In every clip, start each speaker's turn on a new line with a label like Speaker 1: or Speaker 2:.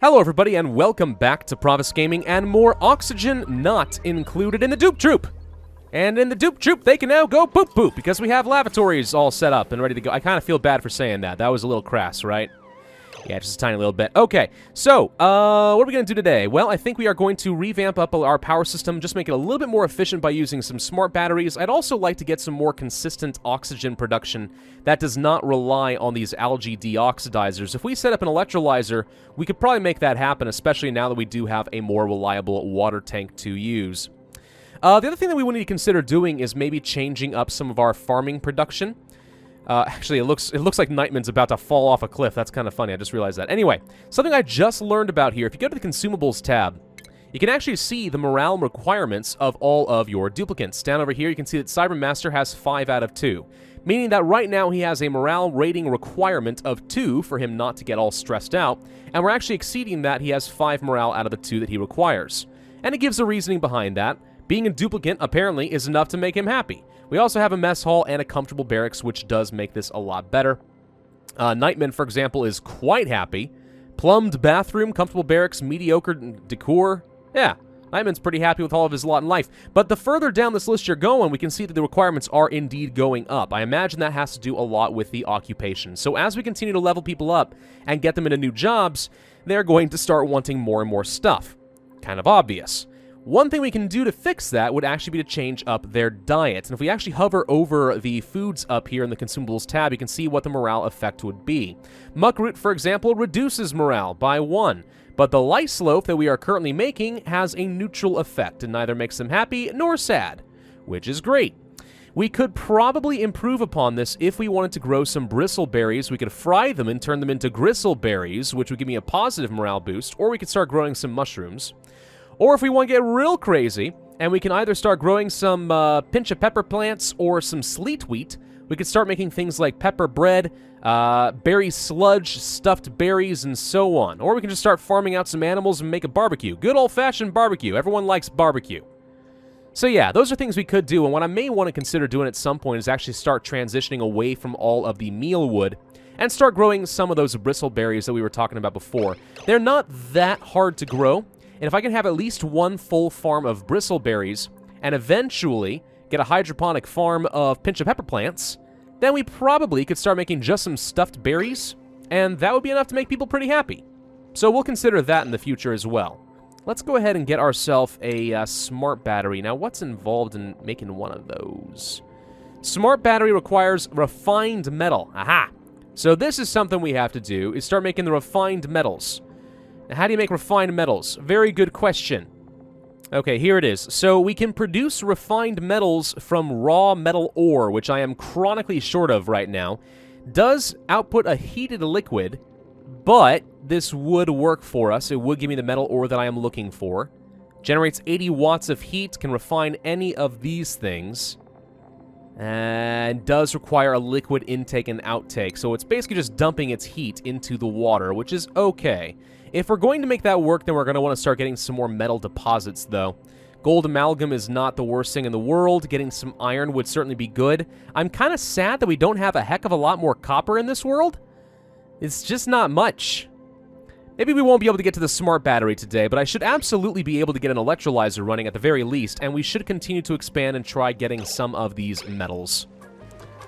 Speaker 1: Hello everybody and welcome back to Pravus Gaming and more oxygen not included in the Dupe Troupe. And in the Dupe Troupe they can now go boop boop because we have lavatories all set up and ready to go. I kind of feel bad for saying that. That was a little crass, right? Yeah, just a tiny little bit. Okay, so, what are we going to do today? Well, I think we are going to revamp up our power system, just make it a little bit more efficient by using some smart batteries. I'd also like to get some more consistent oxygen production that does not rely on these algae deoxidizers. If we set up an electrolyzer, we could probably make that happen, especially now that we do have a more reliable water tank to use. The other thing that we would need to consider doing is maybe changing up some of our farming production. Actually, it looks like Nightman's about to fall off a cliff. That's kind of funny. I just realized that. Anyway, something I just learned about here. If you go to the Consumables tab, you can actually see the morale requirements of all of your duplicates. Down over here, you can see that Cybermaster has 5 out of 2, meaning that right now he has a morale rating requirement of 2 for him not to get all stressed out, and we're actually exceeding that. He has 5 morale out of the 2 that he requires. And it gives a reasoning behind that. Being a duplicate, apparently, is enough to make him happy. We also have a mess hall and a comfortable barracks, which does make this a lot better. Nightman, for example, is quite happy. Plumbed bathroom, comfortable barracks, mediocre decor. Yeah, Nightman's pretty happy with all of his lot in life. But the further down this list you're going, we can see that the requirements are indeed going up. I imagine that has to do a lot with the occupation. So as we continue to level people up and get them into new jobs, they're going to start wanting more and more stuff. Kind of obvious. One thing we can do to fix that would actually be to change up their diet. And if we actually hover over the foods up here in the Consumables tab, you can see what the morale effect would be. Muckroot, for example, reduces morale by 1. But the lice loaf that we are currently making has a neutral effect and neither makes them happy nor sad, which is great. We could probably improve upon this if we wanted to grow some bristleberries. We could fry them and turn them into gristleberries, which would give me a positive morale boost, or we could start growing some mushrooms. Or if we want to get real crazy, and we can either start growing some pinch of pepper plants or some sleet wheat, we could start making things like pepper bread, berry sludge, stuffed berries, and so on. Or we can just start farming out some animals and make a barbecue. Good old-fashioned barbecue. Everyone likes barbecue. So yeah, those are things we could do, and what I may want to consider doing at some point is actually start transitioning away from all of the mealwood and start growing some of those bristleberries that we were talking about before. They're not that hard to grow. And if I can have at least one full farm of bristleberries and eventually get a hydroponic farm of pinch of pepper plants, then we probably could start making just some stuffed berries, and that would be enough to make people pretty happy. So we'll consider that in the future as well. Let's go ahead and get ourselves a smart battery. Now, what's involved in making one of those? Smart battery requires refined metal. Aha! So this is something we have to do, is start making the refined metals. How do you make refined metals? Very good question. Okay, here it is. So we can produce refined metals from raw metal ore, which I am chronically short of right now. Does output a heated liquid, but this would work for us. It would give me the metal ore that I am looking for. Generates 80 watts of heat, can refine any of these things. And does require a liquid intake and outtake. So it's basically just dumping its heat into the water, which is okay. If we're going to make that work, then we're going to want to start getting some more metal deposits, though. Gold amalgam is not the worst thing in the world. Getting some iron would certainly be good. I'm kind of sad that we don't have a heck of a lot more copper in this world. It's just not much. Maybe we won't be able to get to the smart battery today, but I should absolutely be able to get an electrolyzer running at the very least, and we should continue to expand and try getting some of these metals.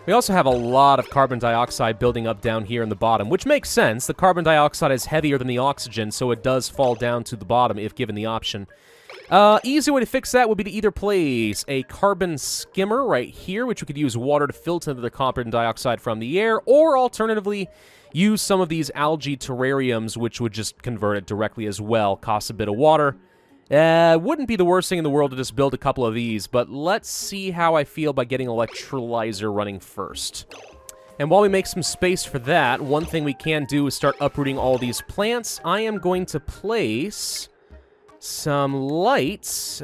Speaker 1: We also have a lot of carbon dioxide building up down here in the bottom, which makes sense. The carbon dioxide is heavier than the oxygen, so it does fall down to the bottom if given the option. Easy way to fix that would be to either place a carbon skimmer right here, which we could use water to filter the carbon dioxide from the air, or alternatively, use some of these algae terrariums, which would just convert it directly as well. Costs a bit of water. Wouldn't be the worst thing in the world to just build a couple of these, but let's see how I feel by getting electrolyzer running first. And while we make some space for that, one thing we can do is start uprooting all these plants. I am going to place some lights,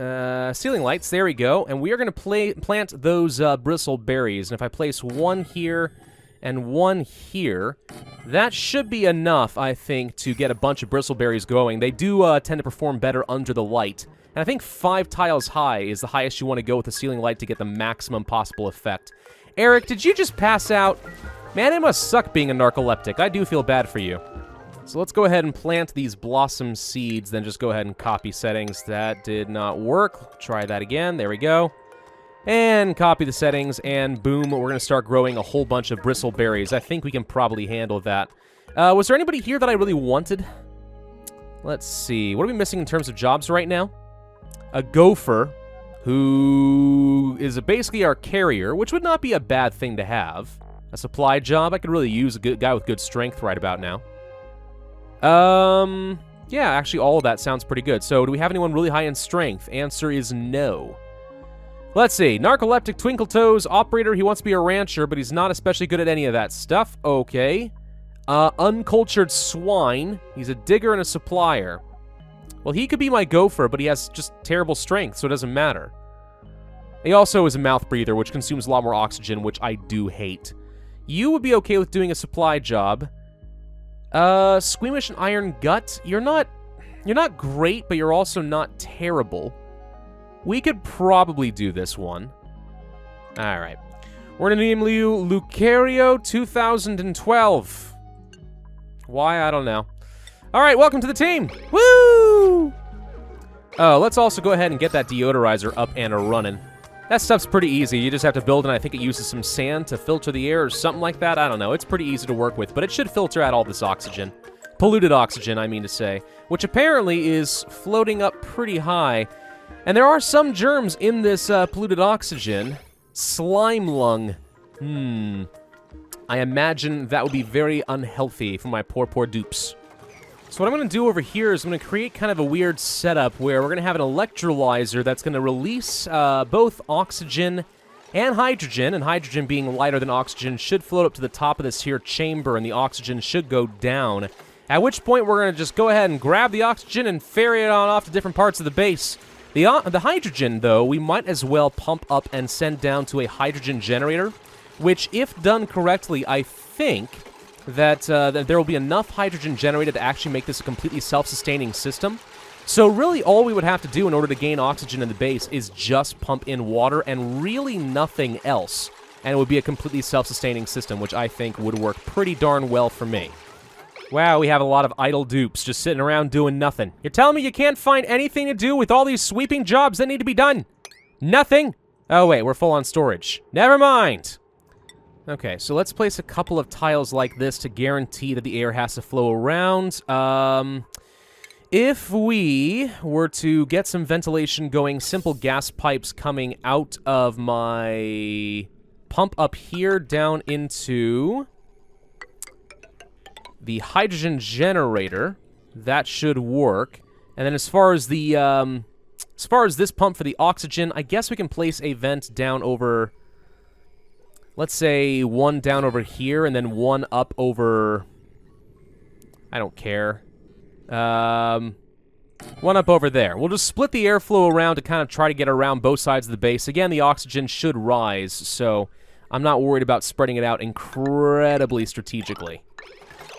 Speaker 1: ceiling lights, there we go, and we are going to plant those bristleberries. And if I place one here and one here, that should be enough, I think, to get a bunch of bristleberries going. They do tend to perform better under the light. And I think 5 tiles high is the highest you want to go with a ceiling light to get the maximum possible effect. Eric, did you just pass out? Man, it must suck being a narcoleptic. I do feel bad for you. So let's go ahead and plant these blossom seeds, then just go ahead and copy settings. That did not work. Try that again. There we go. And copy the settings, and boom, we're going to start growing a whole bunch of bristleberries. I think we can probably handle that. Was there anybody here that I really wanted? Let's see. What are we missing in terms of jobs right now? A gopher, who is basically our carrier, which would not be a bad thing to have. A supply job. I could really use a good guy with good strength right about now. Yeah, actually all of that sounds pretty good. So do we have anyone really high in strength? Answer is no. Let's see. Narcoleptic Twinkle Toes operator. He wants to be a rancher, but he's not especially good at any of that stuff. Okay. Uncultured swine. He's a digger and a supplier. Well, he could be my gopher, but he has just terrible strength, so it doesn't matter. He also is a mouth breather, which consumes a lot more oxygen, which I do hate. You would be okay with doing a supply job. Squeamish and Iron Gut. You're not great, but you're also not terrible. We could probably do this one. Alright. We're gonna name you Lucario 2012. Why? I don't know. Alright, welcome to the team! Woo! Oh, let's also go ahead and get that deodorizer up and running. That stuff's pretty easy. You just have to build it, and I think it uses some sand to filter the air or something like that. I don't know. It's pretty easy to work with, but it should filter out all this oxygen. Polluted oxygen, I mean to say. Which apparently is floating up pretty high. And there are some germs in this polluted oxygen. Slime lung. I imagine that would be very unhealthy for my poor, poor dupes. So what I'm going to do over here is I'm going to create kind of a weird setup where we're going to have an electrolyzer that's going to release both oxygen and hydrogen being lighter than oxygen should float up to the top of this here chamber, and the oxygen should go down. At which point we're going to just go ahead and grab the oxygen and ferry it on off to different parts of the base. The hydrogen, though, we might as well pump up and send down to a hydrogen generator, which, if done correctly, I think that there will be enough hydrogen generated to actually make this a completely self-sustaining system. So really all we would have to do in order to gain oxygen in the base is just pump in water and really nothing else. And it would be a completely self-sustaining system, which I think would work pretty darn well for me. Wow, we have a lot of idle dupes just sitting around doing nothing. You're telling me you can't find anything to do with all these sweeping jobs that need to be done? Nothing? Oh wait, we're full on storage. Never mind. Okay, so let's place a couple of tiles like this to guarantee that the air has to flow around. If we were to get some ventilation going, simple gas pipes coming out of my pump up here down into the hydrogen generator, that should work. And then as far as the this pump for the oxygen, I guess we can place a vent down over, let's say one down over here and then one up over, I don't care. One up over there. We'll just split the airflow around to kind of try to get around both sides of the base. Again, the oxygen should rise, so I'm not worried about spreading it out incredibly strategically.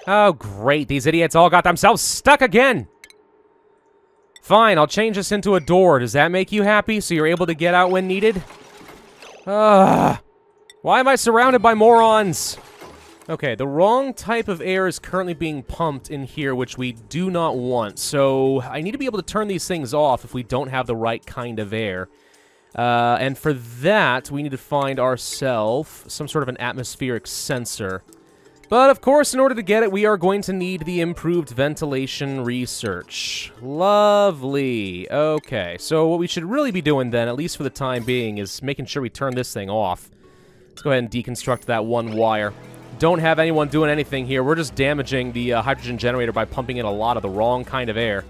Speaker 1: Oh, great. These idiots all got themselves stuck again. Fine, I'll change this into a door. Does that make you happy so you're able to get out when needed? Why am I surrounded by morons? Okay, the wrong type of air is currently being pumped in here, which we do not want. So I need to be able to turn these things off if we don't have the right kind of air. And for that, we need to find ourselves some sort of an atmospheric sensor. But, of course, in order to get it, we are going to need the improved ventilation research. Lovely. Okay, so what we should really be doing then, at least for the time being, is making sure we turn this thing off. Let's go ahead and deconstruct that one wire. Don't have anyone doing anything here. We're just damaging the hydrogen generator by pumping in a lot of the wrong kind of air.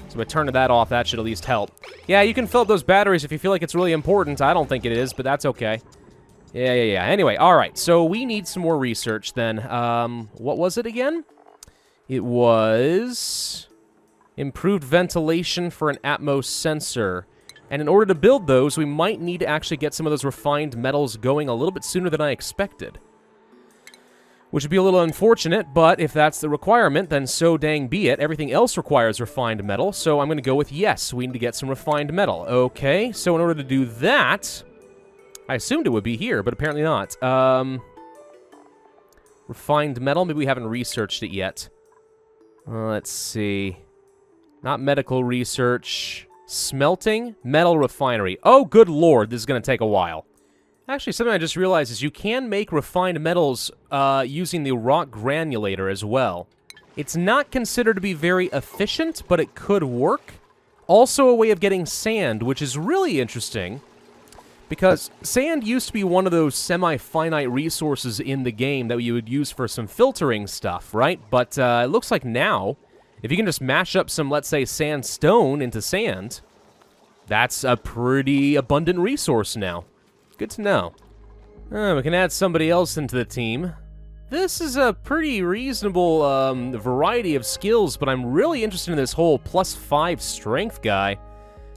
Speaker 1: So by turning that off, that should at least help. Yeah, you can fill up those batteries if you feel like it's really important. I don't think it is, but that's okay. Yeah. Anyway, all right. So we need some more research then. What was it again? It was improved ventilation for an Atmos sensor. And in order to build those, we might need to actually get some of those refined metals going a little bit sooner than I expected. Which would be a little unfortunate, but if that's the requirement, then so dang be it. Everything else requires refined metal, so I'm going to go with yes, we need to get some refined metal. Okay, so in order to do that, I assumed it would be here, but apparently not. Refined metal, maybe we haven't researched it yet. Let's see. Not medical research. Smelting? Metal refinery. Oh, good lord, this is going to take a while. Actually, something I just realized is you can make refined metals using the rock granulator as well. It's not considered to be very efficient, but it could work. Also a way of getting sand, which is really interesting, because sand used to be one of those semi-finite resources in the game that you would use for some filtering stuff, right? But it looks like now, if you can just mash up some, let's say, sandstone into sand, that's a pretty abundant resource now. Good to know. We can add somebody else into the team. This is a pretty reasonable variety of skills, but I'm really interested in this whole +5 strength guy.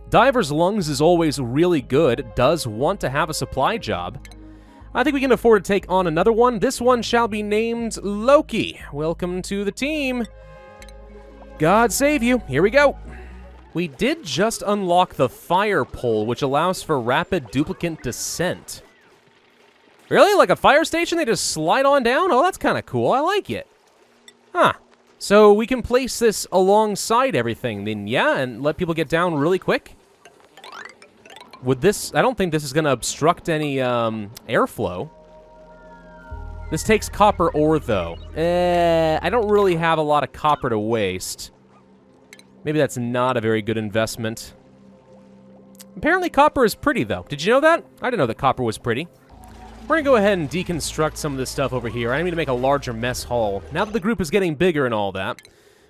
Speaker 1: Diver's lungs is always really good, does want to have a supply job. I think we can afford to take on another one. This one shall be named Loki. Welcome to the team. God save you. Here we go. We did just unlock the fire pole, which allows for rapid duplicate descent. Really? Like a fire station? They just slide on down? Oh, that's kind of cool. I like it. Huh. So we can place this alongside everything, then, yeah, and let people get down really quick? Would this... I don't think this is going to obstruct any airflow. This takes copper ore, though. I don't really have a lot of copper to waste. Maybe that's not a very good investment. Apparently copper is pretty, though. Did you know that? I didn't know that copper was pretty. We're going to go ahead and deconstruct some of this stuff over here. I need to make a larger mess hall. Now that the group is getting bigger and all that,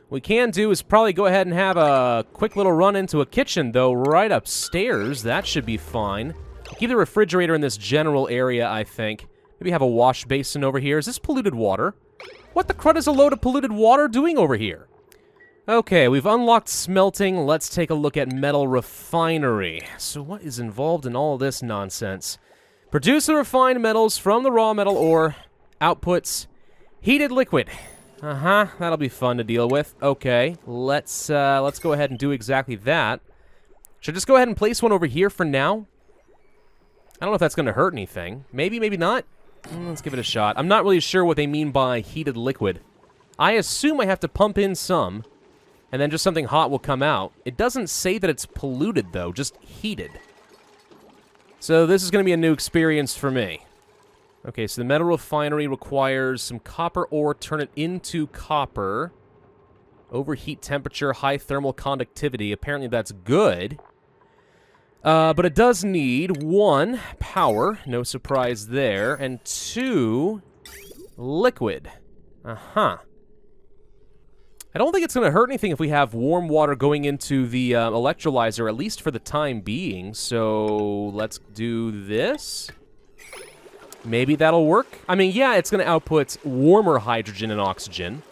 Speaker 1: what we can do is probably go ahead and have a quick little run into a kitchen, though, right upstairs. That should be fine. Keep the refrigerator in this general area, I think. Maybe have a wash basin over here. Is this polluted water? What the crud is a load of polluted water doing over here? Okay, we've unlocked smelting. Let's take a look at metal refinery. So what is involved in all this nonsense? Produce the refined metals from the raw metal ore. Outputs heated liquid. That'll be fun to deal with. Okay, let's go ahead and do exactly that. Should I just go ahead and place one over here for now? I don't know if that's going to hurt anything. Maybe, maybe not. Let's give it a shot. I'm not really sure what they mean by heated liquid. I assume I have to pump in some, and then just something hot will come out. It doesn't say that it's polluted, though, just heated. So this is going to be a new experience for me. Okay, so the metal refinery requires some copper ore, turn it into copper. Overheat temperature, high thermal conductivity. Apparently that's good. But it does need 1, power, no surprise there, and 2, liquid. I don't think it's going to hurt anything if we have warm water going into the electrolyzer, at least for the time being. So let's do this. Maybe that'll work. I mean, yeah, it's going to output warmer hydrogen and oxygen,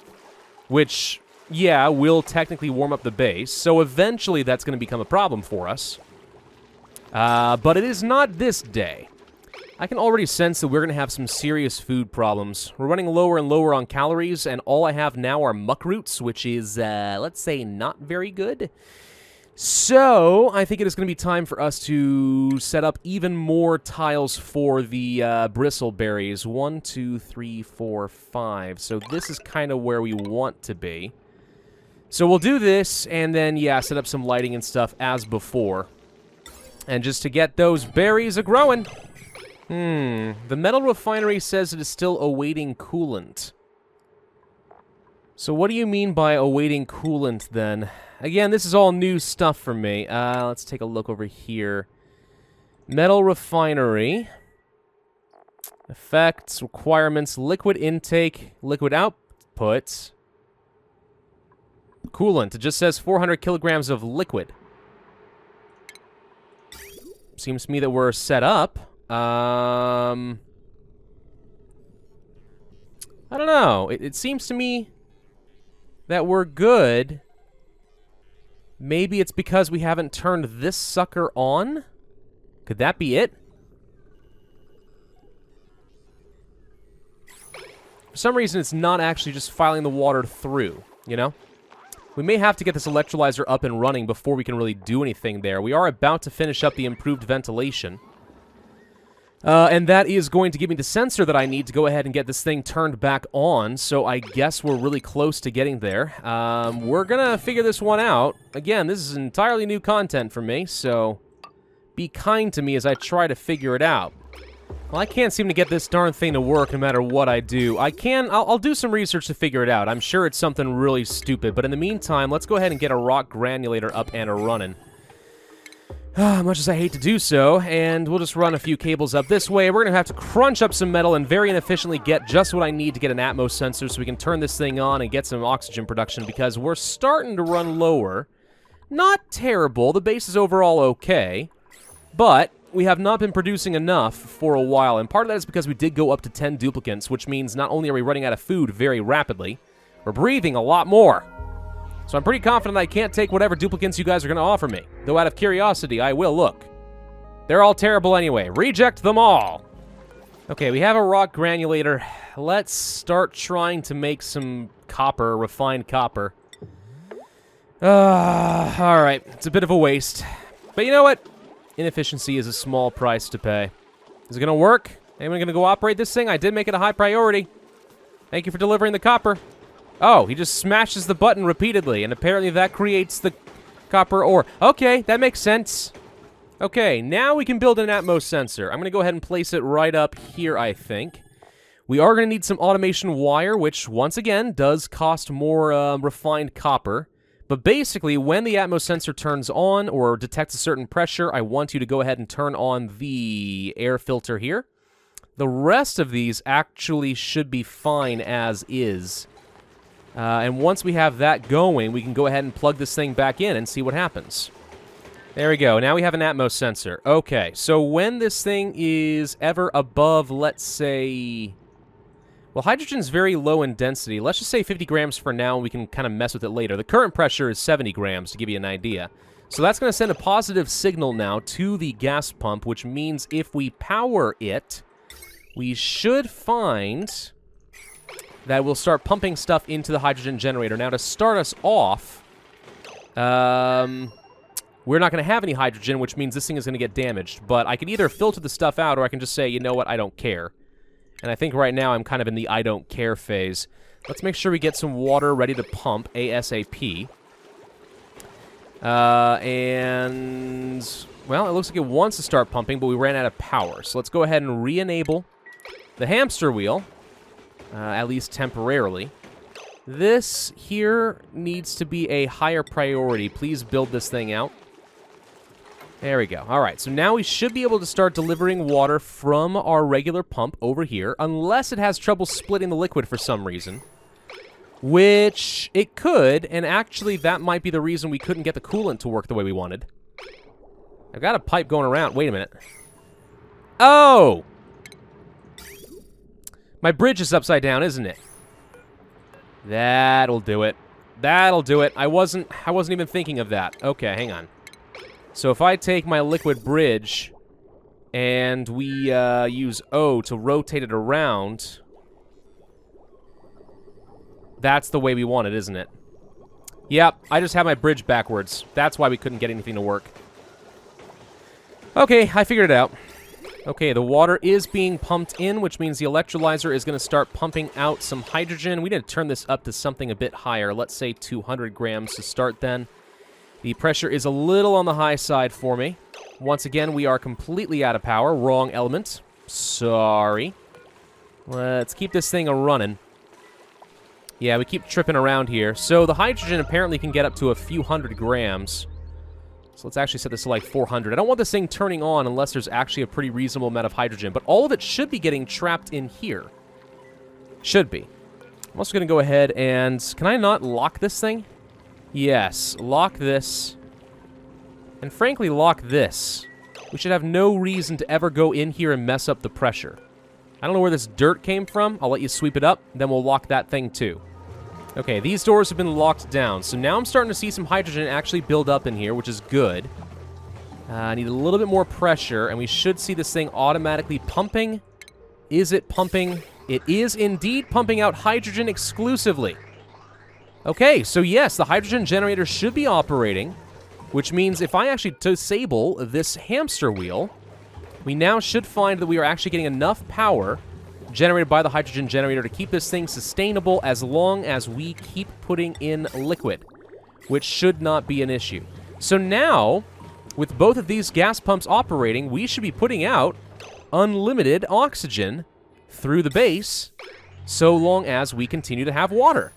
Speaker 1: which, yeah, will technically warm up the base. So eventually that's going to become a problem for us. But it is not this day. I can already sense that we're going to have some serious food problems. We're running lower and lower on calories, and all I have now are muck roots, which is, let's say, not very good. So, I think it is going to be time for us to set up even more tiles for the bristleberries. 1, 2, 3, 4, 5. So this is kind of where we want to be. So we'll do this, and then, yeah, set up some lighting and stuff as before. And just to get those berries a-growing. The metal refinery says it is still awaiting coolant. So what do you mean by awaiting coolant, then? Again, this is all new stuff for me. Let's take a look over here. Metal refinery. Effects, requirements, liquid intake, liquid output. Coolant. It just says 400 kilograms of liquid. Seems to me that we're set up. I don't know. It seems to me that we're good. Maybe it's because we haven't turned this sucker on? Could that be it? For some reason, it's not actually just filing the water through, you know? We may have to get this electrolyzer up and running before we can really do anything there. We are about to finish up the improved ventilation. And that is going to give me the sensor that I need to go ahead and get this thing turned back on, so I guess we're really close to getting there. We're gonna figure this one out. Again, this is entirely new content for me, so be kind to me as I try to figure it out. Well, I can't seem to get this darn thing to work no matter what I do. I'll do some research to figure it out. I'm sure it's something really stupid, but in the meantime, let's go ahead and get a rock granulator up and a-running. Much as I hate to do so, and we'll just run a few cables up this way. We're going to have to crunch up some metal and very inefficiently get just what I need to get an Atmos sensor so we can turn this thing on and get some oxygen production because we're starting to run lower. Not terrible. The base is overall okay, but we have not been producing enough for a while, and part of that is because we did go up to 10 duplicants, which means not only are we running out of food very rapidly, we're breathing a lot more. So I'm pretty confident I can't take whatever duplicants you guys are going to offer me. Though out of curiosity, I will look. They're all terrible anyway. Reject them all! Okay, we have a rock granulator. Let's start trying to make some copper, refined copper. Alright. It's a bit of a waste. But you know what? Inefficiency is a small price to pay. Is it going to work? Anyone going to go operate this thing? I did make it a high priority. Thank you for delivering the copper. Oh, he just smashes the button repeatedly, and apparently that creates the copper ore. Okay, that makes sense. Okay, now we can build an Atmos sensor. I'm going to go ahead and place it right up here, I think. We are going to need some automation wire, which, once again, does cost more refined copper. But basically, when the Atmos sensor turns on or detects a certain pressure, I want you to go ahead and turn on the air filter here. The rest of these actually should be fine as is. And once we have that going, we can go ahead and plug this thing back in and see what happens. There we go. Now we have an Atmos sensor. Okay, so when this thing is ever above, let's say... Well, hydrogen's very low in density. Let's just say 50 grams for now, and we can kind of mess with it later. The current pressure is 70 grams, to give you an idea. So that's going to send a positive signal now to the gas pump, which means if we power it, we should find that we'll start pumping stuff into the hydrogen generator. Now, to start us off, we're not going to have any hydrogen, which means this thing is going to get damaged. But I can either filter the stuff out, or I can just say, you know what, I don't care. And I think right now I'm kind of in the I don't care phase. Let's make sure we get some water ready to pump ASAP. And, well, it looks like it wants to start pumping, but we ran out of power. So let's go ahead and re-enable the hamster wheel. At least temporarily. This here needs to be a higher priority. Please build this thing out. There we go. All right, so now we should be able to start delivering water from our regular pump over here, unless it has trouble splitting the liquid for some reason. Which it could, and actually that might be the reason we couldn't get the coolant to work the way we wanted. I've got a pipe going around. Wait a minute. Oh! My bridge is upside down, isn't it? That'll do it. That'll do it. I wasn't even thinking of that. Okay, hang on. So if I take my liquid bridge and we use O to rotate it around, that's the way we want it, isn't it? Yep, I just have my bridge backwards. That's why we couldn't get anything to work. Okay, I figured it out. Okay, the water is being pumped in, which means the electrolyzer is going to start pumping out some hydrogen. We need to turn this up to something a bit higher. Let's say 200 grams to start then. The pressure is a little on the high side for me. Once again, we are completely out of power. Wrong element. Sorry. Let's keep this thing a-running. Yeah, we keep tripping around here. So the hydrogen apparently can get up to a few hundred grams. So let's actually set this to like 400. I don't want this thing turning on unless there's actually a pretty reasonable amount of hydrogen. But all of it should be getting trapped in here. Should be. I'm also going to go ahead and... Can I not lock this thing? Yes. Lock this. And frankly, lock this. We should have no reason to ever go in here and mess up the pressure. I don't know where this dirt came from. I'll let you sweep it up. Then we'll lock that thing too. Okay, these doors have been locked down, so now I'm starting to see some hydrogen actually build up in here, which is good. I need a little bit more pressure, and we should see this thing automatically pumping. Is it pumping? It is indeed pumping out hydrogen exclusively. Okay, so yes, the hydrogen generator should be operating, which means if I actually disable this hamster wheel, we now should find that we are actually getting enough power generated by the hydrogen generator to keep this thing sustainable as long as we keep putting in liquid, which should not be an issue. So now, with both of these gas pumps operating, we should be putting out unlimited oxygen through the base, so long as we continue to have water.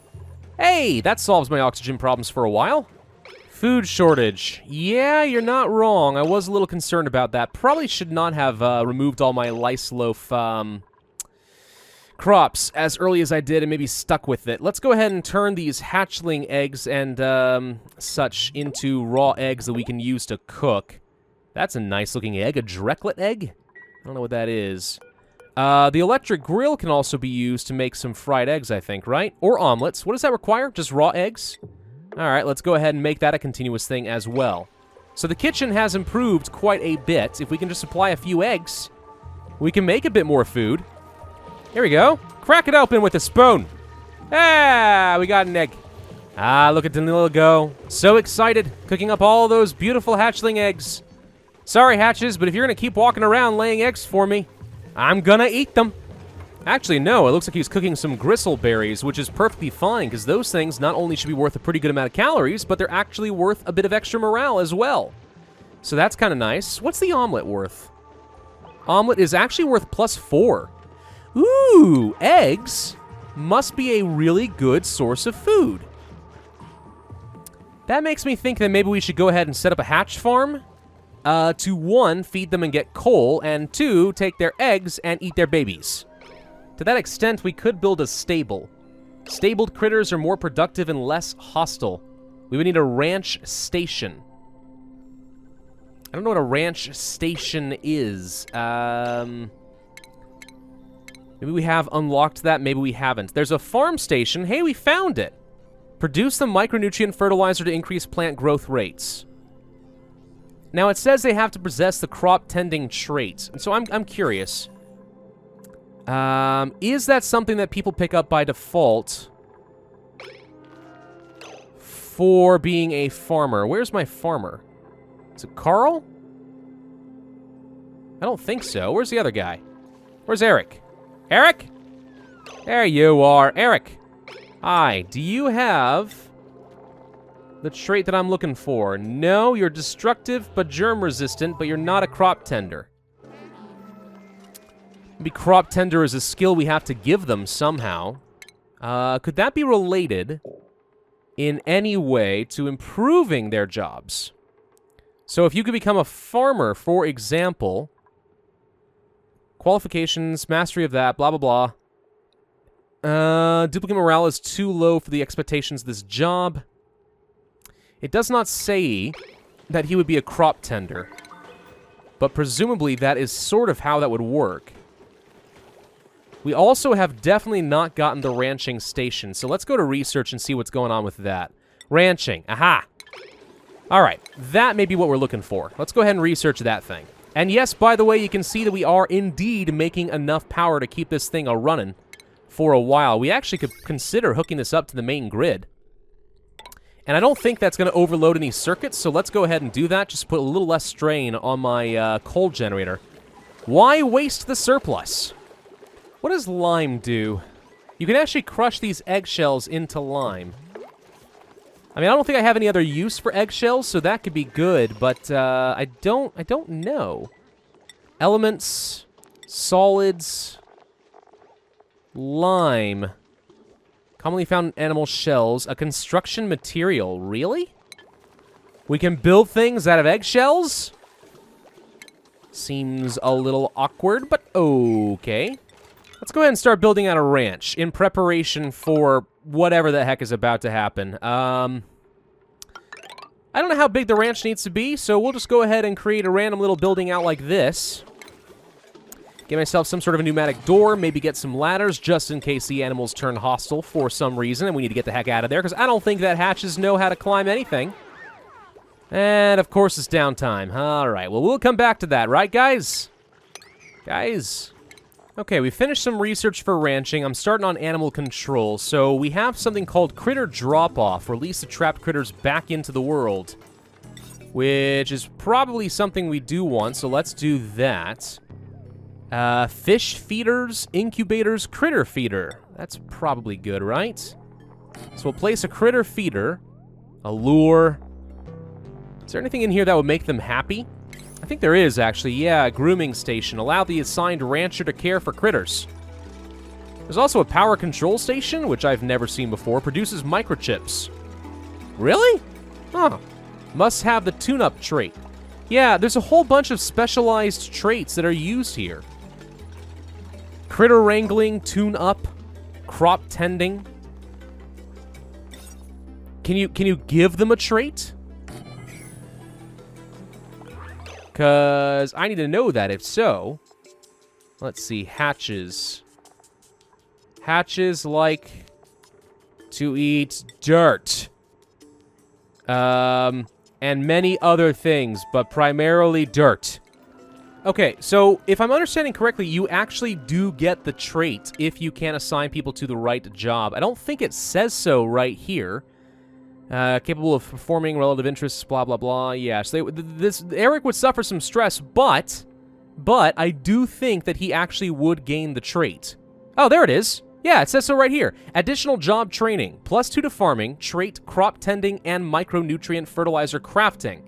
Speaker 1: Hey, that solves my oxygen problems for a while. Food shortage. Yeah, you're not wrong. I was a little concerned about that. Probably should not have removed all my lice loaf crops as early as I did and maybe stuck with it. Let's go ahead and turn these hatchling eggs and such into raw eggs that we can use to cook. That's a nice looking egg. A drecklet egg? I don't know what that is. The electric grill can also be used to make some fried eggs, I think, right? Or omelets. What does that require? Just raw eggs? Alright, let's go ahead and make that a continuous thing as well. So the kitchen has improved quite a bit. If we can just supply a few eggs, we can make a bit more food. Here we go. Crack it open with a spoon. Ah, we got an egg. Ah, look at Danilo go. So excited, cooking up all those beautiful hatchling eggs. Sorry, hatches, but if you're going to keep walking around laying eggs for me, I'm going to eat them. Actually, no, it looks like he's cooking some gristle berries, which is perfectly fine, because those things not only should be worth a pretty good amount of calories, but they're actually worth a bit of extra morale as well. So that's kind of nice. What's the omelet worth? Omelet is actually worth +4. Ooh, eggs must be a really good source of food. That makes me think that maybe we should go ahead and set up a hatch farm to 1, feed them and get coal, and 2, take their eggs and eat their babies. To that extent, we could build a stable. Stabled critters are more productive and less hostile. We would need a ranch station. I don't know what a ranch station is. Maybe we have unlocked that, maybe we haven't. There's a farm station. Hey, we found it. Produce the micronutrient fertilizer to increase plant growth rates. Now, it says they have to possess the crop tending traits. And so I'm curious. Is that something that people pick up by default for being a farmer? Where's my farmer? Is it Carl? I don't think so. Where's the other guy? Where's Eric? Eric? There you are. Eric. Hi. Do you have the trait that I'm looking for? No, you're destructive but germ resistant, but you're not a crop tender. Maybe crop tender is a skill we have to give them somehow. Could that be related in any way to improving their jobs? So if you could become a farmer, for example, qualifications, mastery of that, blah, blah, blah. Duplicate morale is too low for the expectations of this job. It does not say that he would be a crop tender, but presumably that is sort of how that would work. We also have definitely not gotten the ranching station, so let's go to research and see what's going on with that. Ranching. Aha! Alright, that may be what we're looking for. Let's go ahead and research that thing. And yes, by the way, you can see that we are indeed making enough power to keep this thing a-running for a while. We actually could consider hooking this up to the main grid. And I don't think that's going to overload any circuits, so let's go ahead and do that. Just put a little less strain on my coal generator. Why waste the surplus? What does lime do? You can actually crush these eggshells into lime. I mean, I don't think I have any other use for eggshells, so that could be good, but I don't know. Elements, solids, lime. Commonly found in animal shells. A construction material. Really? We can build things out of eggshells? Seems a little awkward, but okay. Let's go ahead and start building out a ranch in preparation for whatever the heck is about to happen. I don't know how big the ranch needs to be, so we'll just go ahead and create a random little building out like this. Get myself some sort of a pneumatic door, maybe get some ladders just in case the animals turn hostile for some reason, and we need to get the heck out of there, because I don't think that hatches know how to climb anything. And, of course, it's downtime. All right, well, we'll come back to that, right, guys? Guys? Okay, we finished some research for ranching. I'm starting on animal control. So we have something called critter drop-off. Release the trapped critters back into the world. which is probably something we do want, so let's do that. Fish feeders, incubators, critter feeder. That's probably good, right? So we'll place a critter feeder, a lure. Is there anything in here that would make them happy? I think there is, actually. Yeah, a grooming station. Allow the assigned rancher to care for critters. There's also a power control station, which I've never seen before. Produces microchips. Really? Huh. Must have the tune-up trait. Yeah, there's a whole bunch of specialized traits that are used here. Critter wrangling, tune-up, crop tending. Can you give them a trait? Because I need to know that. If so, let's see. Hatches. Hatches like to eat dirt. And many other things, but primarily dirt. Okay, so if I'm understanding correctly, you actually do get the trait if you can assign people to the right job. I don't think it says so right here. Capable of performing relative interests, blah, blah, blah. Yeah, so Eric would suffer some stress, but I do think that he actually would gain the trait. Oh, there it is. Yeah, it says so right here. Additional job training, +2 to farming, trait, crop tending, and micronutrient fertilizer crafting.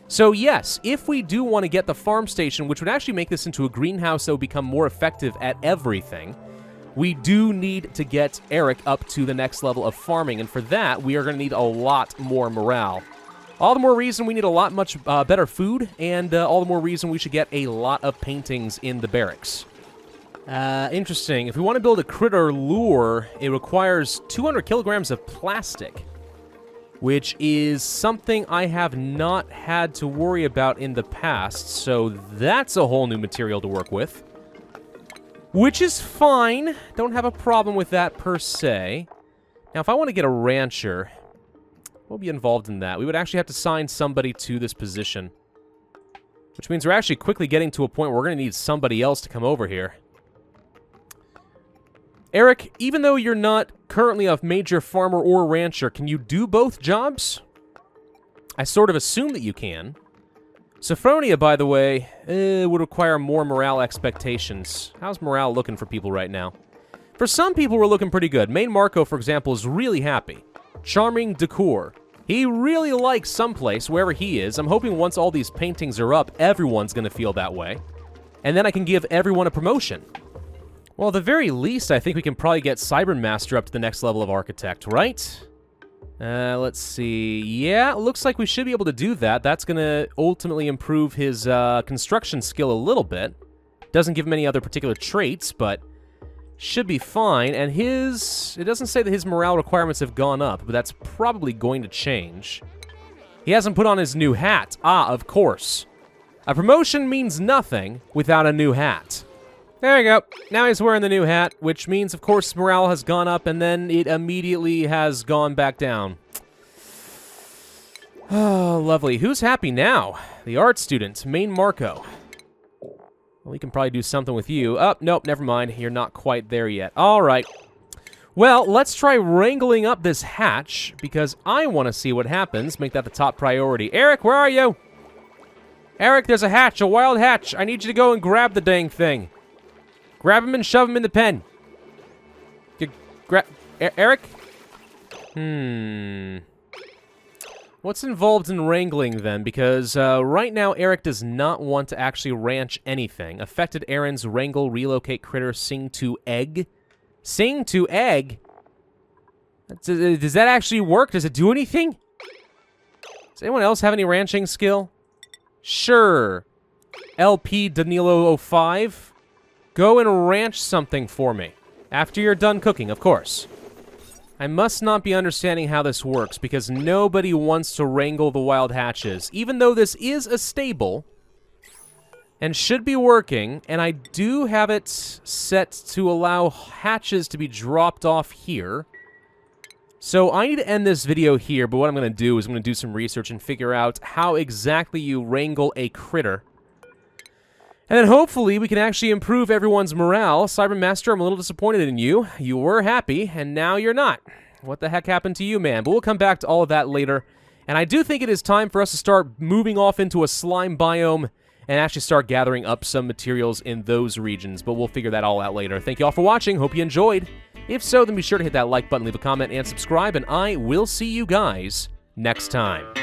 Speaker 1: So yes, if we do want to get the farm station, which would actually make this into a greenhouse that would become more effective at everything, we do need to get Eric up to the next level of farming, and for that, we are going to need a lot more morale. All the more reason we need a lot much better food, and all the more reason we should get a lot of paintings in the barracks. Interesting. If we want to build a critter lure, it requires 200 kilograms of plastic, which is something I have not had to worry about in the past, so that's a whole new material to work with. Which is fine. Don't have a problem with that per se. Now, if I want to get a rancher, we'll be involved in that. We would actually have to assign somebody to this position, which means we're actually quickly getting to a point where we're going to need somebody else to come over here. Eric, even though you're not currently a major farmer or rancher, can you do both jobs? I sort of assume that you can. Sophronia, by the way, would require more morale expectations. How's morale looking for people right now? For some people, we're looking pretty good. Main Marco, for example, is really happy. Charming decor. He really likes someplace, wherever he is. I'm hoping once all these paintings are up, everyone's going to feel that way. And then I can give everyone a promotion. Well, at the very least, I think we can probably get Cybermaster up to the next level of Architect, right? Let's see. Yeah, it looks like we should be able to do that. That's going to ultimately improve his construction skill a little bit. Doesn't give him any other particular traits, but should be fine. And it doesn't say that his morale requirements have gone up, but that's probably going to change. He hasn't put on his new hat. Ah, of course. A promotion means nothing without a new hat. There you go. Now he's wearing the new hat, which means, of course, morale has gone up, and then it immediately has gone back down. Oh, lovely. Who's happy now? The art student, Main Marco. Well, we can probably do something with you. Oh, nope, never mind. You're not quite there yet. All right. Well, let's try wrangling up this hatch, because I want to see what happens. Make that the top priority. Eric, where are you? Eric, there's a hatch, a wild hatch. I need you to go and grab the dang thing. Grab him and shove him in the pen. Eric? What's involved in wrangling, then? Because right now, Eric does not want to actually ranch anything. Affected errands, wrangle, relocate critter, sing to egg. Sing to egg? Does that actually work? Does it do anything? Does anyone else have any ranching skill? Sure. LP Danilo 05. Go and ranch something for me. After you're done cooking, of course. I must not be understanding how this works, because nobody wants to wrangle the wild hatches. Even though this is a stable, and should be working, and I do have it set to allow hatches to be dropped off here. So I need to end this video here, but what I'm going to do is I'm going to do some research and figure out how exactly you wrangle a critter. And then hopefully we can actually improve everyone's morale. Cybermaster, I'm a little disappointed in you. You were happy, and now you're not. What the heck happened to you, man? But we'll come back to all of that later. And I do think it is time for us to start moving off into a slime biome and actually start gathering up some materials in those regions, but we'll figure that all out later. Thank you all for watching. Hope you enjoyed. If so, then be sure to hit that like button, leave a comment, and subscribe, and I will see you guys next time.